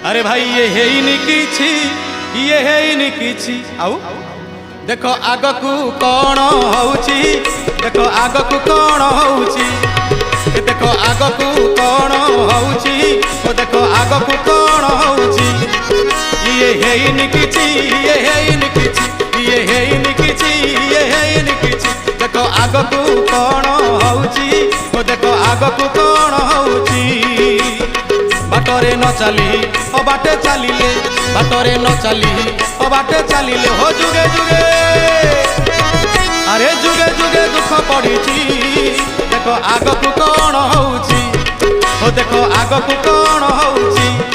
अरे भाई ये हेइनी किछि, ये हेइनी किछि। आउ देखो आगकू कौन होउची, देखो आगकू कौन होउची, देखो आगकू कौन होउची, ओ देखो आगकू कौन होउची। ये हेइनी किछि, ये हेइनी किछि, ये हेइनी किछि, ये हेइनी किछि। देखो आगकू कौन होउची, ओ देखो आगकू कौन होउची। बाटरे न चली ओ बाटे चलिले, बाटरे न चली ओ बाटे चलिले हो जुगे जुगे, अरे जुगे जुगे दुख पड़िछि। देखो आगकू कौन होउची, ओ देखो आगकू कौन होउची।